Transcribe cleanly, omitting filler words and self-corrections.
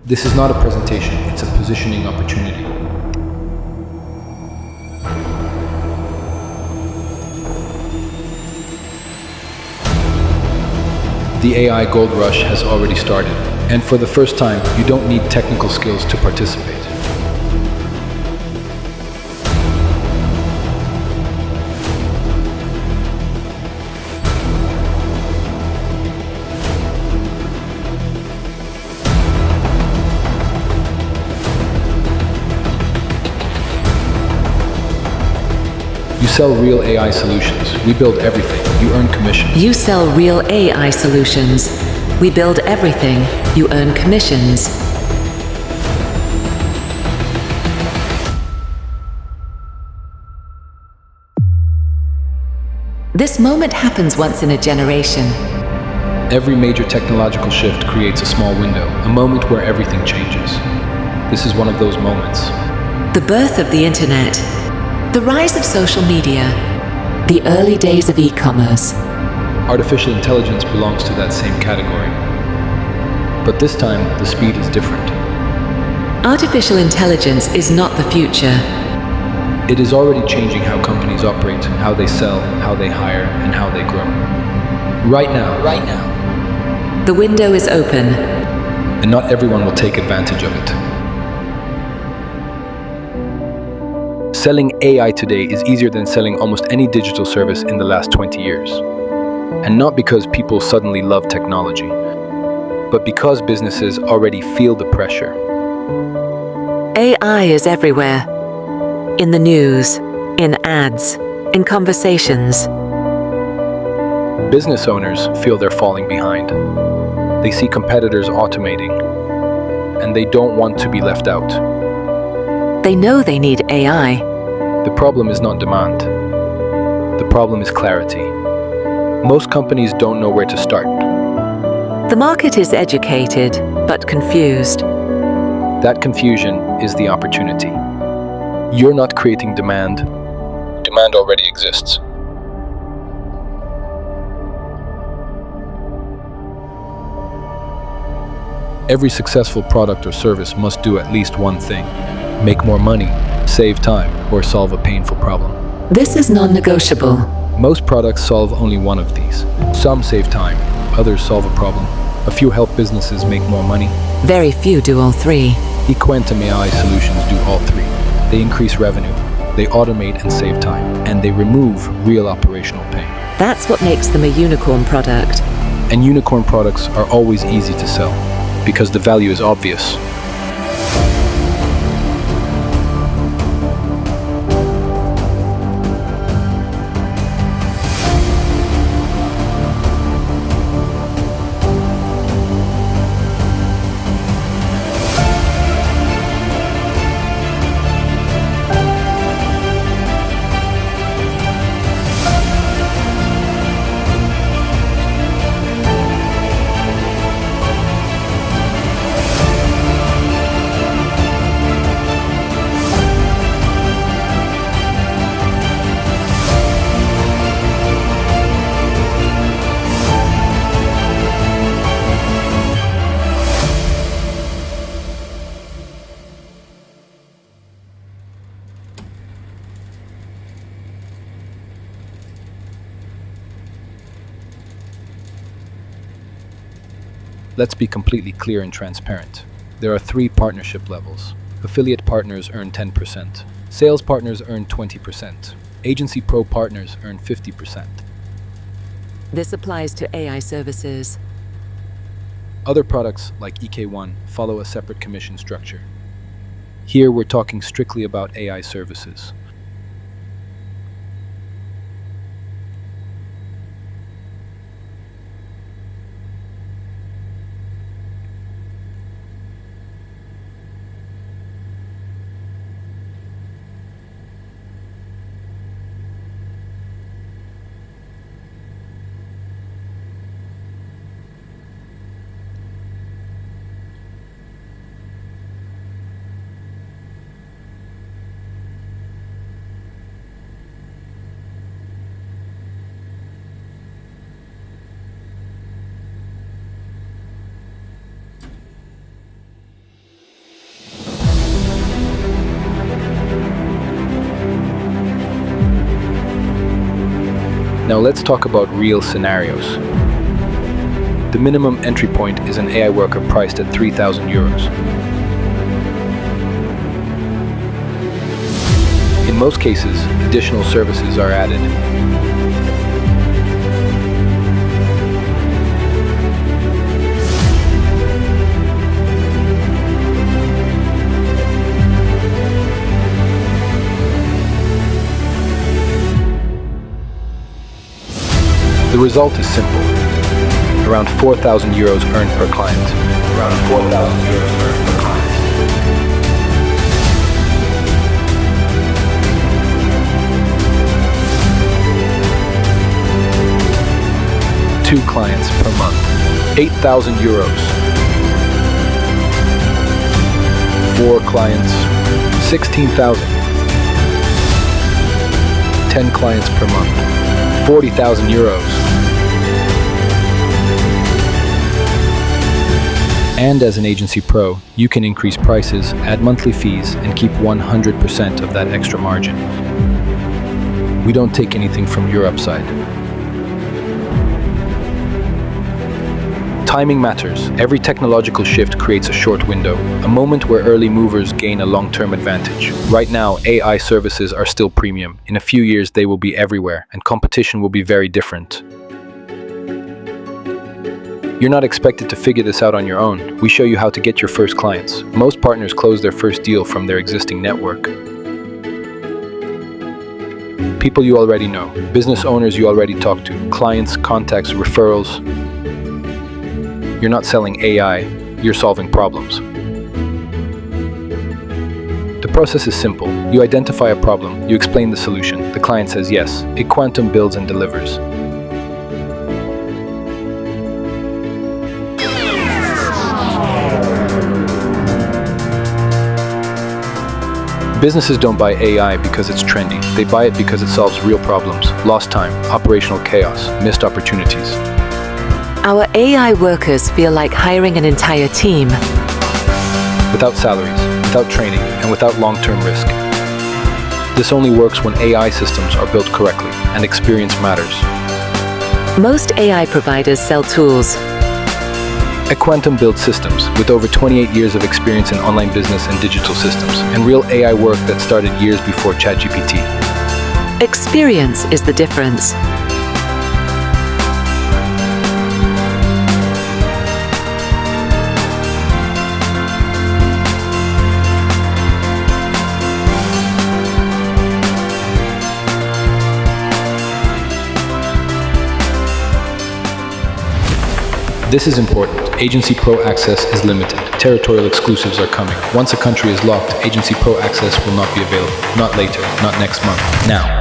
This is not a presentation, it's a positioning opportunity. The AI gold rush has already started, and for the first time, you don't need technical skills to participate. You sell real AI solutions. We build everything. You earn commission. You sell real AI solutions. We build everything. You earn commissions. This moment happens once in a generation. Every major technological shift creates a small window, a moment where everything changes. This is one of those moments. The birth of the internet, the rise of social media, the early days of e-commerce. Artificial intelligence belongs to that same category. But this time, the speed is different. Artificial intelligence is not the future. It is already changing how companies operate, how they sell, how they hire, and how they grow. Right now. The window is open. And not everyone will take advantage of it. Selling AI today is easier than selling almost any digital service in the last 20 years. And not because people suddenly love technology, but because businesses already feel the pressure. AI is everywhere. In the news, in ads, in conversations. Business owners feel they're falling behind. They see competitors automating, and they don't want to be left out. They know they need AI. The problem is not demand. The problem is clarity. Most companies don't know where to start. The market is educated, but confused. That confusion is the opportunity. You're not creating demand. Demand already exists. Every successful product or service must do at least one thing: make more money, save time, or solve a painful problem. This is non-negotiable. Most products solve only one of these. Some save time, others solve a problem. A few help businesses make more money. Very few do all three. EKUANTUM AI solutions do all three. They increase revenue, they automate and save time, and they remove real operational pain. That's what makes them a unicorn product. And unicorn products are always easy to sell, because the value is obvious. Let's be completely clear and transparent. There are 3 partnership levels. Affiliate partners earn 10%. Sales partners earn 20%. Agency pro partners earn 50%. This applies to AI services. Other products, like EK1, follow a separate commission structure. Here we're talking strictly about AI services. Now let's talk about real scenarios. The minimum entry point is an AI worker priced at 3,000 euros. In most cases, additional services are added. The result is simple. Around 4,000 euros earned per client. Around 4,000 euros earned per client. Two clients per month. 8,000 euros. 4 clients. 16,000. 10 clients per month. 40,000 euros. And as an agency pro, you can increase prices, add monthly fees, and keep 100% of that extra margin. We don't take anything from your upside. Timing matters. Every technological shift creates a short window, a moment where early movers gain a long-term advantage. Right now, AI services are still premium. In a few years, they will be everywhere, and competition will be very different. You're not expected to figure this out on your own. We show you how to get your first clients. Most partners close their first deal from their existing network. People you already know, business owners you already talk to, clients, contacts, referrals. You're not selling AI, you're solving problems. The process is simple. You identify a problem, you explain the solution, the client says yes. EKUANTUM builds and delivers. Businesses don't buy AI because it's trendy. They buy it because it solves real problems, lost time, operational chaos, missed opportunities. Our AI workers feel like hiring an entire team. Without salaries, without training, and without long-term risk. This only works when AI systems are built correctly, and experience matters. Most AI providers sell tools. EKUANTUM builds systems with over 28 years of experience in online business and digital systems, and real AI work that started years before ChatGPT. Experience is the difference. This is important. Agency Pro access is limited. Territorial exclusives are coming. Once a country is locked, Agency Pro access will not be available. Not later, not next month. Now.